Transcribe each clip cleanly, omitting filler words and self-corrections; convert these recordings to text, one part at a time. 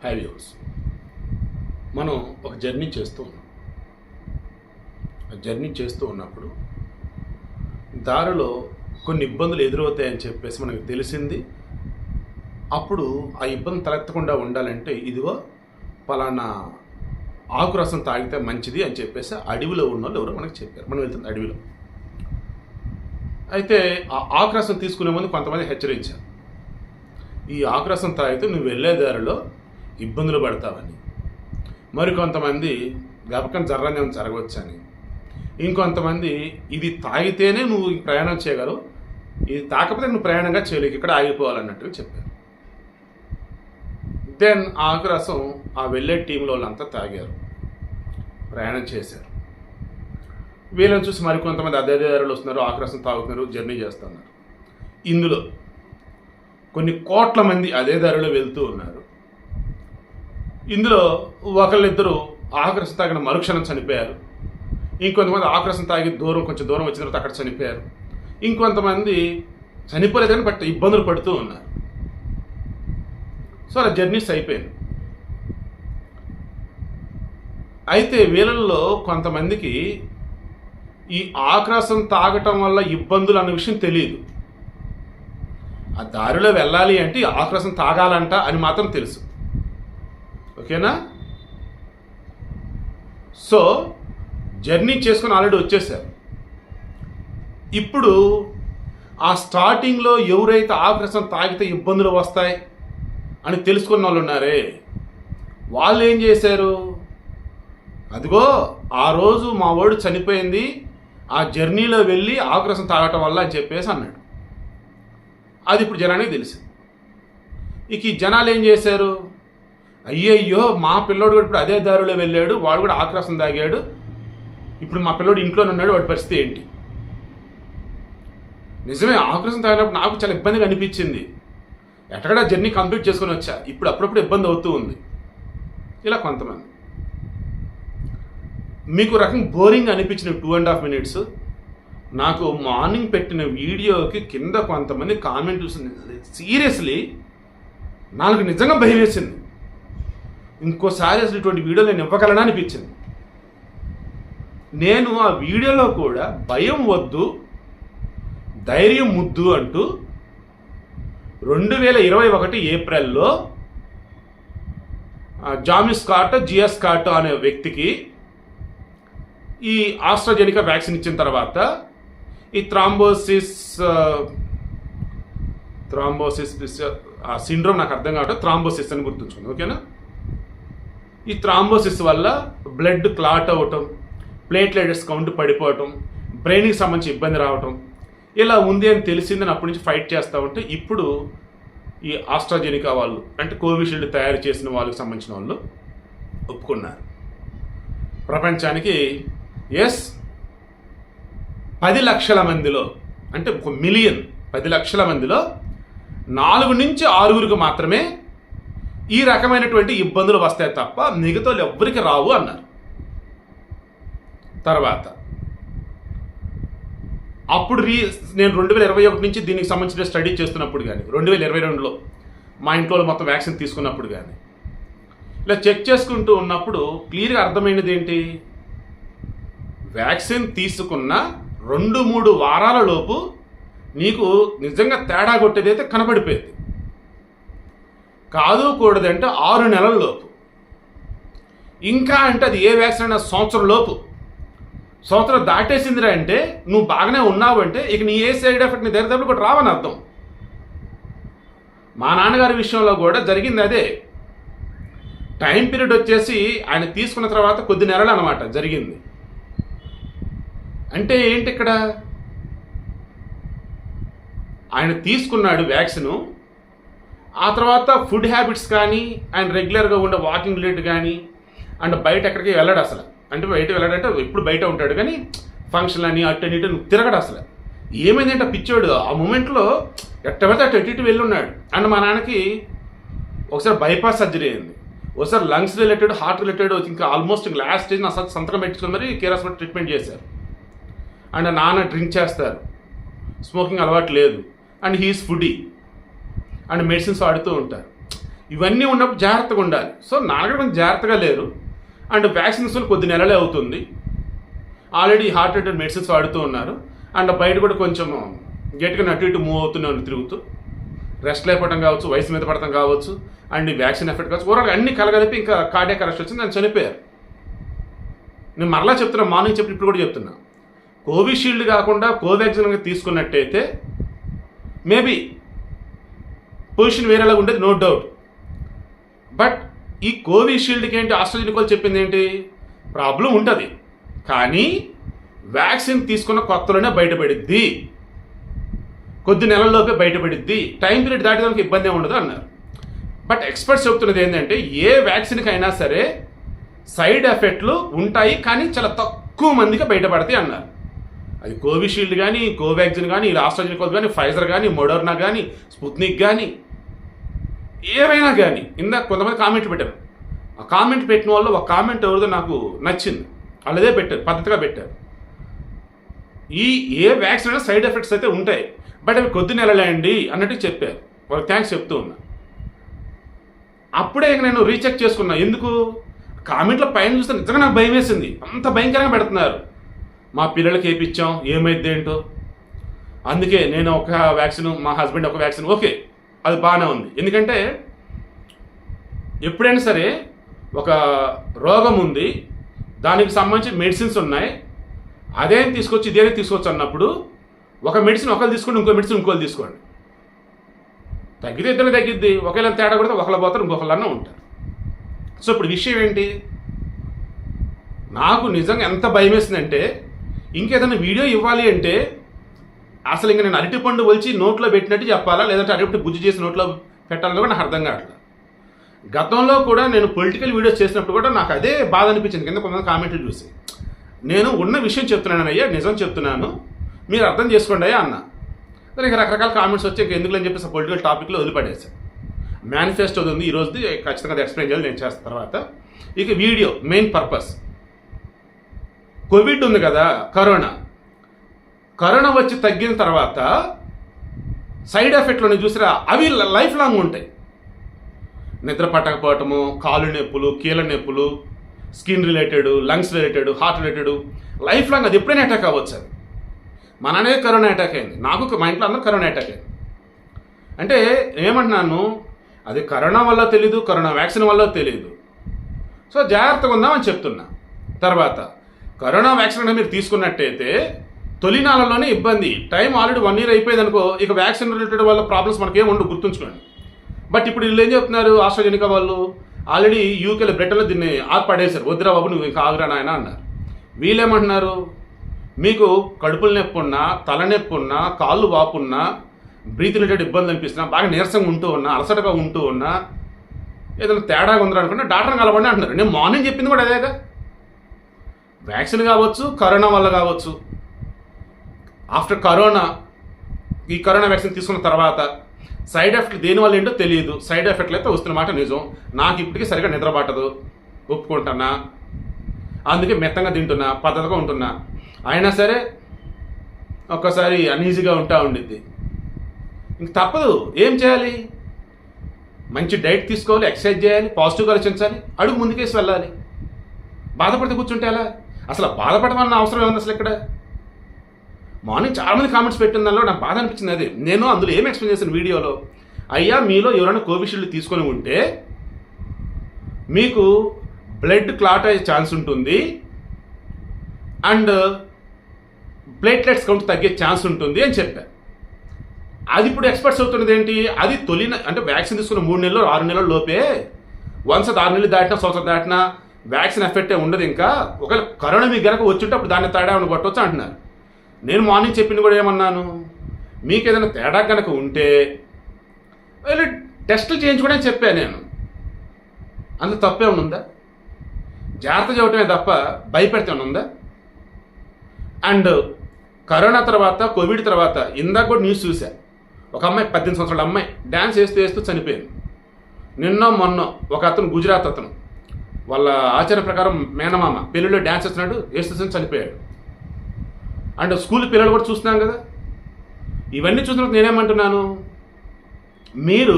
హ్యావ్యూస్ మనం ఒక జర్నీ చేస్తూ ఉన్నాం. ఆ జర్నీ చేస్తూ ఉన్నప్పుడు దారిలో కొన్ని ఇబ్బందులు ఎదురవుతాయని చెప్పేసి మనకు తెలిసింది. అప్పుడు ఆ ఇబ్బంది తలెత్తకుండా ఉండాలంటే ఇదిగో పలానా ఆకు రసం తాగితే మంచిది అని చెప్పేసి అడవిలో ఉన్న వాళ్ళు ఎవరో మనకు చెప్పారు. మనం వెళ్తుంది అడవిలో. అయితే ఆ ఆకు రసం తీసుకునే ముందు కొంతమంది హెచ్చరించారు, ఈ ఆకు రసం తాగితే నువ్వు వెళ్ళే దారిలో ఇబ్బందులు పడతావని. మరికొంతమంది జ్ఞాపకం జరగని జరగవచ్చని. ఇంకొంతమంది ఇది తాగితేనే నువ్వు ప్రయాణం చేయగలవు, ఇది తాకపోతే నువ్వు ప్రయాణంగా చేయలేక ఇక్కడ ఆగిపోవాలన్నట్టుగా చెప్పారు. దెన్ ఆకు రసం ఆ వెళ్ళే టీంలో వాళ్ళంతా తాగారు, ప్రయాణం చేశారు. వీళ్ళని చూసి మరికొంతమంది అదే దారిలో వస్తున్నారు, ఆకు రసం తాగుతున్నారు, జర్నీ చేస్తున్నారు. ఇందులో కొన్ని కోట్ల మంది అదే దారిలో వెళ్తూ ఉన్నారు. ఇందులో ఒకళ్ళిద్దరూ ఆకురసం తాగిన మరుక్షణం చనిపోయారు. ఇంకొంతమంది ఆకురసం తాగి కొంచెం దూరం వచ్చిన తర్వాత అక్కడ చనిపోయారు. ఇంకొంతమంది చనిపోలేదని బట్ ఇబ్బందులు పడుతూ ఉన్నారు. సో అలా జర్నీస్ అయిపోయింది. అయితే వీళ్ళల్లో కొంతమందికి ఈ ఆకురసం తాగటం వల్ల ఇబ్బందులు అన్న విషయం తెలియదు. ఆ దారిలో వెళ్ళాలి అంటే ఆకురసం తాగాలంట అని మాత్రం తెలుసు. ఓకేనా? సో జర్నీ చేసుకొని ఆల్రెడీ వచ్చేసారు. ఇప్పుడు ఆ స్టార్టింగ్లో ఎవరైతే ఆకురసం తాగితే ఇబ్బందులు వస్తాయి అని తెలుసుకున్న వాళ్ళు ఉన్నారే, వాళ్ళు ఏం చేశారు, అదిగో ఆ రోజు మా వాడు చనిపోయింది ఆ జర్నీలో వెళ్ళి ఆకురసం తాగటం వల్ల అని చెప్పేసి అన్నాడు. అది ఇప్పుడు జనానికి తెలిసింది. ఇక ఈ జనాలు ఏం చేశారు, అయ్యయ్యో మా పిల్లోడు కూడా ఇప్పుడు అదే దారిలో వెళ్ళాడు, వాడు కూడా ఆకురసం తాగాడు, ఇప్పుడు మా పిల్లోడు ఇంట్లోనే ఉన్నాడు, వాడి పరిస్థితి ఏంటి? నిజమే, ఆకురసం తాగినప్పుడు నాకు చాలా ఇబ్బందిగా అనిపించింది, ఎక్కడ జర్నీ కంప్లీట్ చేసుకొని వచ్చా, ఇప్పుడు అప్పుడప్పుడు ఇబ్బంది అవుతూ ఉంది. ఇలా కొంతమంది. మీకు రకం బోరింగ్ అనిపించిన 2.5 minutes నాకు మార్నింగ్ పెట్టిన వీడియోకి కింద కొంతమంది కామెంట్ చూసింది, సీరియస్లీ నాకు నిజంగా భయం వేసింది. ఇంకోసారి అసలు ఇటువంటి వీడియో నేను ఇవ్వగలనా అనిపించింది. నేను ఆ వీడియోలో కూడా భయం వద్దు ధైర్యం ముద్దు అంటూ 2021 ఏప్రిల్లో జామి స్కాట్ జియా స్కాట్ అనే వ్యక్తికి ఈ ఆస్ట్రాజెనికా వ్యాక్సిన్ ఇచ్చిన తర్వాత ఈ థ్రాంబోసిస్ సిండ్రోమ్ నాకు అర్థం కావటం, థ్రాంబోసిస్ అని గుర్తుంచుకుంది. ఓకేనా? ఈ థ్రాంబోసిస్ వల్ల బ్లడ్ క్లాట్ అవ్వటం, ప్లేట్లెట్స్ కౌంట్ పడిపోవటం, బ్రెయిన్కి సంబంధించి ఇబ్బంది రావటం ఇలా ఉంది అని తెలిసిందని అప్పటి నుంచి ఫైట్ చేస్తూ ఉంటే ఇప్పుడు ఈ ఆస్ట్రాజెనికా వాళ్ళు అంటే కోవిషీల్డ్ తయారు చేసిన వాళ్ళకి సంబంధించిన వాళ్ళు ఒప్పుకున్నారు. ప్రపంచానికి 10 లక్షల మందిలో అంటే 1 మిలియన్ 10 లక్షల మందిలో 4 నుంచి 6 మాత్రమే ఈ రకమైనటువంటి ఇబ్బందులు వస్తాయి తప్ప మిగతా ఎవ్వరికి రావు అన్నారు. తర్వాత అప్పుడు నేను 2021 నుంచి దీనికి సంబంధించిన స్టడీ చేస్తున్నప్పుడు కానీ 2022లో మా ఇంట్లో మొత్తం వ్యాక్సిన్ తీసుకున్నప్పుడు కానీ ఇలా చెక్ చేసుకుంటూ ఉన్నప్పుడు క్లియర్గా అర్థమైనది ఏంటి, వ్యాక్సిన్ తీసుకున్న 2-3 వారాల లోపు నీకు నిజంగా తేడా కొట్టేది అయితే కనపడిపోయింది. కాదు కూడదంటే 6 నెలల లోపు, ఇంకా అంటే అది ఏ వ్యాక్సిన్ అయినా సంవత్సరం లోపు, సంవత్సరం దాటేసిందిరా అంటే నువ్వు బాగానే ఉన్నావు అంటే ఇక నీ ఏ సైడ్ ఎఫెక్ట్ నీ దగ్గర కూడా రావని అర్థం. మా నాన్నగారి విషయంలో కూడా జరిగింది అదే. టైం పీరియడ్ వచ్చేసి ఆయన తీసుకున్న తర్వాత కొద్ది నెలలు అనమాట జరిగింది. అంటే ఏంటి ఇక్కడ, ఆయన తీసుకున్నాడు వ్యాక్సిను, ఆ తర్వాత ఫుడ్ హ్యాబిట్స్ కానీ ఆయన రెగ్యులర్గా ఉండే వాకింగ్ రేట్ కానీ అండ్ బయట ఎక్కడికి వెళ్ళడు అసలు. అంటే బయట వెళ్ళాడంటే ఎప్పుడు బయట ఉంటాడు కానీ ఫంక్షన్ అని అటు ఇటు తిరగడు అసలు. ఏమైందంటే పిచ్చోడు ఆ మూమెంట్లో ఎట్టబడితే అటు ఇటు వెళ్ళి ఉన్నాడు. అండ్ మా నాన్నకి ఒకసారి బైపాస్ సర్జరీ అయింది, ఒకసారి లంగ్స్ రిలేటెడ్ హార్ట్ రిలేటెడ్ ఇంకా ఆల్మోస్ట్ లాస్ట్ స్టేజ్ నా సంతకం పెట్టుకుని మరి కేర్ హాస్పిటల్ ట్రీట్మెంట్ చేశారు. అండ్ నాన్న డ్రింక్ చేస్తారు, స్మోకింగ్ అలవాటు లేదు, and he's foodie and medicines వాడుతూ ఉంటారు. ఇవన్నీ ఉన్నప్పుడు జాగ్రత్తగా ఉండాలి. సో నాన్నగారు కొంచెం జాగ్రత్తగా లేరు. అండ్ వ్యాక్సిన్స్ కొద్ది నెలలే అవుతుంది. ఆల్రెడీ హార్ట్ రిలేటెడ్ మెడిసిన్స్ వాడుతూ ఉన్నారు. అండ్ బయట కూడా కొంచెం గట్టిగా అటు ఇటు మూవ్ అవుతున్నాను, తిరుగుతూ. రెస్ట్ లేకపోవడం కావచ్చు, వయసు మీద పడటం కావచ్చు, అండ్ ఈ వ్యాక్సిన్ ఎఫెక్ట్ కావచ్చు, ఓవరాల్ అన్ని కలగలిపి ఇంకా కార్డియాక్ అరెస్ట్ వచ్చింది, ఆయన చనిపోయారు. నేను మరలా చెప్తున్నా, మార్నింగ్ చెప్పి ఇప్పుడు కూడా చెప్తున్నా, కోవిషీల్డ్ కాకుండా కోవాక్సిన్ తీసుకున్నట్టయితే మేబీ పొజిషన్ వేరేలాగా ఉండేది, నో డౌట్. బట్ ఈ కోవిషీల్డ్కి ఏంటి ఆస్ట్రాజెనికా చెప్పింది ఏంటి, ప్రాబ్లం ఉంటుంది కానీ వ్యాక్సిన్ తీసుకున్న కొత్తలోనే బయటపడిద్ది, కొద్ది నెలల్లోపే బయటపడిద్ది, టైం పీరియడ్ దాటిదానికి ఇబ్బంది ఏమి ఉండదు అన్నారు. బట్ ఎక్స్పర్ట్స్ చెప్తున్నది ఏంటంటే ఏ వ్యాక్సిన్కి అయినా సరే సైడ్ ఎఫెక్ట్లు ఉంటాయి కానీ చాలా తక్కువ మందికి బయటపడతాయి అన్నారు. అది కోవిషీల్డ్ కానీ, కోవాక్సిన్ కానీ, ఆస్ట్రాజెనికా కానీ, ఫైజర్ కానీ, మోడర్నా కానీ, స్పుత్నిక్ కానీ, ఏవైనా కానీ. ఇందాక కొంతమంది కామెంట్లు పెట్టారు. ఆ కామెంట్ పెట్టిన వాళ్ళు ఒక కామెంట్ ఎవరిదో నాకు నచ్చింది, వాళ్ళదే పెట్టారు, పద్ధతిగా పెట్టారు. ఏ వ్యాక్సిన్ అయినా సైడ్ ఎఫెక్ట్స్ అయితే ఉంటాయి, బట్ అవి కొద్ది నెలలే అండి అన్నట్టు చెప్పారు. వాళ్ళకి థ్యాంక్స్ చెప్తూ ఉన్నా. అప్పుడే నేను రీచెక్ చేసుకున్నా. ఎందుకు కామెంట్ల పైన చూస్తే నిజంగా నాకు భయం వేసింది, అంత భయంకరంగా పెడుతున్నారు. మా పిల్లలకి వేయించాం, ఏమైంది ఏంటో. అందుకే నేను ఒక వ్యాక్సిన్, మా హస్బెండ్ ఒక వ్యాక్సిన్, ఓకే అది బాగానే ఉంది. ఎందుకంటే ఎప్పుడైనా సరే ఒక రోగం ఉంది, దానికి సంబంధించి మెడిసిన్స్ ఉన్నాయి, అదేం తీసుకొచ్చి ఇదేనే తీసుకొచ్చి అన్నప్పుడు ఒక మెడిసిన్ ఒకరు తీసుకోండి, ఇంకో మెడిసిన్ ఇంకోళ్ళు తీసుకోండి. తగ్గితే ఇద్దరు తగ్గిద్ది, ఒకవేళ తేడా కొడితే ఒకళ్ళు పోతారు, ఇంకొకళ్ళన్నా ఉంటారు. సో ఇప్పుడు విషయం ఏంటి, నాకు నిజంగా ఎంత భయం వేసిందంటే ఇంకేదైనా వీడియో ఇవ్వాలి అంటే అసలు ఇంకా నేను అరటిపండు ఒలిచి నోట్లో పెట్టినట్టు చెప్పాలా, లేదంటే అరటిపండు గుజ్జు చేసి నోట్లో పెట్టాలని కూడా నాకు అర్థం కావట్లేదు. గతంలో కూడా నేను పొలిటికల్ వీడియోస్ చేసినప్పుడు కూడా నాకు అదే బాధ అనిపించింది. కింద కొంతమంది కామెంట్లు చూసి నేను ఉన్న విషయం చెప్తున్నాను అయ్యా, నిజం చెప్తున్నాను, మీరు అర్థం చేసుకోండి అయ్యా అన్న. దానికి రకరకాల కామెంట్స్ వచ్చి ఇంకా ఎందుకు అని చెప్పేసి పొలిటికల్ టాపిక్లో వదిలిపడేశాను. మేనిఫెస్టో ఉంది, ఈ రోజుది ఖచ్చితంగా ఎక్స్ప్లెయిన్ చేయాలి, నేను చేసిన తర్వాత. ఇక వీడియో మెయిన్ పర్పస్, కోవిడ్ ఉంది కదా, కరోనా వచ్చి తగ్గిన తర్వాత సైడ్ ఎఫెక్ట్లోనే చూసిరా, అవి లైఫ్ లాంగ్ ఉంటాయి. నిద్ర పట్టకపోవటము, కాలు నొప్పులు, కీళ్ళ నొప్పులు, skin related, lungs related, heart related, life long. అది ఎప్పుడైనా అటాక్ అవ్వచ్చు. అది మననే కరోనా అటాక్ అయింది, నాకు మా ఇంట్లో అందరూ కరోనా అటాక్ అయింది. అంటే ఏమంటున్నాను, అది కరోనా వల్ల తెలీదు, కరోనా వ్యాక్సిన్ వల్ల తెలీదు. సో జాగ్రత్తగా ఉందామని చెప్తున్నా. తర్వాత కరోనా వ్యాక్సిన్ మీరు తీసుకున్నట్టయితే తొలి నెలలోనే ఇబ్బంది, టైం ఆల్రెడీ 1 year అయిపోయింది అనుకో, ఇక వ్యాక్సిన్ రిలేటెడ్ వల్ల ప్రాబ్లమ్స్ మనకేం ఉండవు, గుర్తుంచుకోండి. బట్ ఇప్పుడు వీళ్ళు ఏం చెప్తున్నారు, ఆస్ట్రాజెనికా వాళ్ళు ఆల్రెడీ యూకేలో బ్రిటన్లో దీన్ని ఆపడేశారు, వద్దురా బాబు నువ్వు ఇంకా ఆగురా నాయన అన్నారు. వీళ్ళేమంటున్నారు, మీకు కడుపుల నొప్పి ఉన్నా, తలనొప్పి ఉన్నా, కాళ్ళు వాపున్నా, బ్రీత్ రిలేటెడ్ ఇబ్బంది అనిపిస్తున్నా, బాగా నీరసంగా ఉంటూ ఉన్నా, అలసటగా ఉంటూ ఉన్నా, ఏదైనా తేడాగా ఉందని అనుకుంటే డాక్టర్ని కలవండి అంటున్నారు. నేను మార్నింగ్ చెప్పింది కూడా అదేగా. వ్యాక్సిన్ కావచ్చు, కరోనా వల్ల కావచ్చు, ఆఫ్టర్ కరోనా, ఈ కరోనా వ్యాక్సిన్ తీసుకున్న తర్వాత సైడ్ ఎఫెక్ట్ దేనివల్ల ఏంటో తెలియదు, సైడ్ ఎఫెక్ట్లు అయితే వస్తున్నమాట నిజం. నాకు ఇప్పటికీ సరిగ్గా నిద్ర పట్టదు, ఒప్పుకుంటున్నా. అందుకే మెత్తంగా తింటున్నా, పద్ధతిగా ఉంటున్నా. అయినా సరే ఒక్కసారి అన్ఈజీగా ఉంటా ఉండిద్ది. ఇంక తప్పదు, ఏం చేయాలి, మంచి డైట్ తీసుకోవాలి, ఎక్సర్సైజ్ చేయాలి, పాజిటివ్గా ఆలోచించాలి, అడుగు ముందుకేసి వెళ్ళాలి. బాధపడితే కూర్చుంటే ఎలా, అసలు బాధపడమన్న అవసరం ఏముంది అసలు ఇక్కడ. మార్నింగ్ చాలామంది కామెంట్స్ పెట్టిన దానిలో నాకు బాధ అనిపించింది. అది నేను అందులో ఏం ఎక్స్ప్లెయిన్ చేశాను వీడియోలో, అయ్యా మీలో ఎవరైనా కోవిషీల్డ్ తీసుకొని ఉంటే మీకు బ్లడ్ క్లాట్ అయ్యే ఛాన్స్ ఉంటుంది, అండ్ ప్లేట్లెట్స్ కౌంట్ తగ్గే ఛాన్స్ ఉంటుంది అని చెప్పారు. అది ఇప్పుడు ఎక్స్పర్ట్స్ అవుతున్నది ఏంటి, అది అంటే వ్యాక్సిన్ తీసుకున్న 3 నెలలు 6 నెలల లోపే, వన్స్ 6 నెలలు దాటినా, సంవత్సరం దాటినా వ్యాక్సిన్ ఎఫెక్టే ఉండదు. ఇంకా ఒకవేళ కరోనా మీకు కనుక వచ్చుంటే అప్పుడు దాన్ని తేడా అని కొట్టవచ్చు అంటున్నారు. నేను మార్నింగ్ చెప్పింది కూడా ఏమన్నాను, మీకు ఏదైనా తేడా కనుక ఉంటే వెళ్ళి టెస్టులు చేయించుకోవడానికి చెప్పాను నేను. అందులో తప్పే ఉందా, జాగ్రత్త చెప్పటమే తప్ప భయపెడితే ఉందా. అండ్ కరోనా తర్వాత, కోవిడ్ తర్వాత ఇందాక కూడా న్యూస్ చూసా, ఒక అమ్మాయి 18 సంవత్సరాల అమ్మాయి డ్యాన్స్ వేస్తూ చనిపోయింది. నిన్న మొన్న ఒక అతను, గుజరాత్ అతను, వాళ్ళ ఆచార్య ప్రకారం మేనమామ పెళ్ళిలో డ్యాన్స్ వేస్తూ చనిపోయాడు. అండ్ స్కూల్ పిల్లలు కూడా చూస్తున్నాం కదా. ఇవన్నీ చూసినప్పుడు నేనేమంటున్నాను, మీరు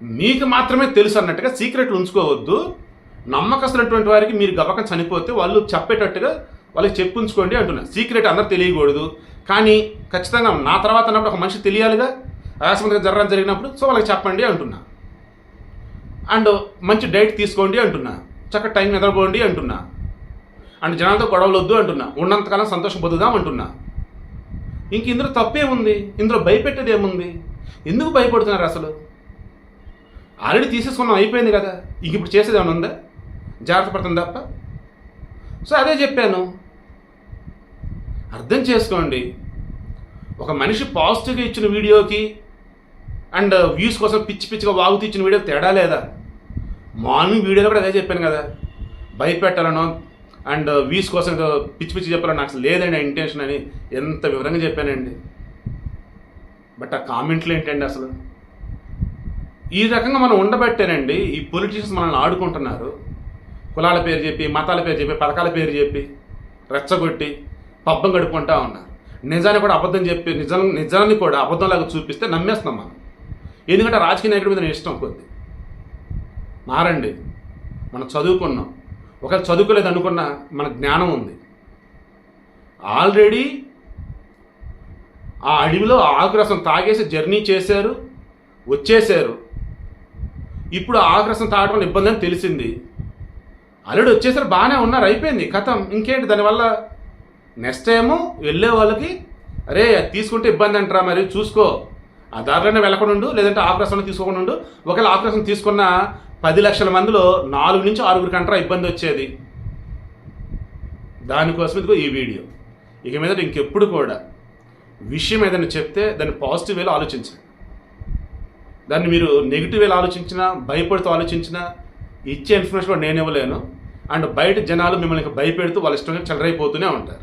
మీకు మాత్రమే తెలుసు అన్నట్టుగా సీక్రెట్లు ఉంచుకోవద్దు. నమ్మకస్తున్నటువంటి వారికి మీరు గబకం చనిపోతే వాళ్ళు చెప్పేటట్టుగా వాళ్ళకి చెప్పి ఉంచుకోండి అంటున్నా. సీక్రెట్ అందరూ తెలియకూడదు, కానీ ఖచ్చితంగా నా తర్వాత అన్నప్పుడు ఒక మనిషి తెలియాలిగా, ఆకస్మికంగా జరగడం జరిగినప్పుడు. సో వాళ్ళకి చెప్పండి అంటున్నా. అండ్ మంచి డైట్ తీసుకోండి అంటున్నా. చక్కగా టైం నిద్రపోండి అంటున్నా. అండ్ జనాలతో గొడవలు వద్దు అంటున్నా. ఉన్నంతకాలం సంతోషం పొందుదాం అంటున్నా. ఇంక ఇందులో తప్పేముంది? ఇందులో భయపెట్టేది ఏముంది? ఎందుకు భయపడుతున్నారు అసలు? ఆల్రెడీ తీసేసుకున్నాం, అయిపోయింది కదా. ఇంక ఇప్పుడు చేసేది ఏమైనా ఉందా? జాగ్రత్త పడుతుంది తప్ప. సో అదే చెప్పాను, అర్థం చేసుకోండి. ఒక మనిషి పాజిటివ్గా ఇచ్చిన వీడియోకి అండ్ వ్యూస్ కోసం పిచ్చి పిచ్చిగా వాగుతూ ఇచ్చిన వీడియో తేడా లేదా? మార్నింగ్ వీడియోలో కూడా అదే చెప్పాను కదా, భయపెట్టాలనో అండ్ వ్యూస్ కోసం పిచ్చి పిచ్చి చెప్పాలని నాకు లేదండి ఇంటెన్షన్ అని ఎంత వివరంగా చెప్పానండి. బట్ ఆ కామెంట్లు ఏంటండి అసలు? ఈ రకంగా మనం ఉండబట్టేనండి ఈ పొలిటీషియన్స్ మనల్ని ఆడుకుంటున్నారు. కులాల పేరు చెప్పి, మతాల పేరు చెప్పి, పథకాల పేరు చెప్పి రెచ్చగొట్టి పబ్బం గడుపుకుంటా ఉన్నారు. నిజాన్ని కూడా అబద్ధం చెప్పి నిజాన్ని కూడా అబద్ధంలాగా చూపిస్తే నమ్మేస్తున్నాం మనం. ఎందుకంటే రాజకీయ నాయకుడి మీద ఇష్టం కొద్ది. మారండి, మనం చదువుకున్నాం. ఒకవేళ చదువుకోలేదు అనుకున్నా మన జ్ఞానం ఉంది. ఆల్రెడీ ఆ అడవిలో ఆకురసం తాగేసి జర్నీ చేశారు, వచ్చేసారు. ఇప్పుడు ఆకురసం తాగడం ఇబ్బంది అని తెలిసింది. ఆల్రెడీ వచ్చేసారు, బాగానే ఉన్నారు, అయిపోయింది, కథం. ఇంకేంటి దానివల్ల? నెక్స్ట్ టైము వెళ్ళే వాళ్ళకి అరే తీసుకుంటే ఇబ్బంది అంటారా, మరి చూసుకో, ఆ దారిలోనే వెళ్ళకుండా ఉండు, లేదంటే ఆకురసం తీసుకోకుండా ఉండు. ఒకవేళ ఆకురసం తీసుకున్న 10 లక్షల మందిలో 4 నుంచి 6 కంటారా ఇబ్బంది వచ్చేది. దానికోసం ఇదిగో ఈ వీడియో. ఇక మీద ఇంకెప్పుడు కూడా విషయం ఏదైనా చెప్తే దాన్ని పాజిటివ్ వేలో ఆలోచించండి. దాన్ని మీరు నెగిటివ్ వేలో ఆలోచించినా, భయపడుతూ ఆలోచించినా ఇచ్చే ఇన్ఫర్మేషన్ కూడా నేను ఇవ్వలేను. అండ్ బయట జనాలు మిమ్మల్ని భయపెడుతూ వాళ్ళ ఇష్టంగా చెలరైపోతూనే ఉంటారు.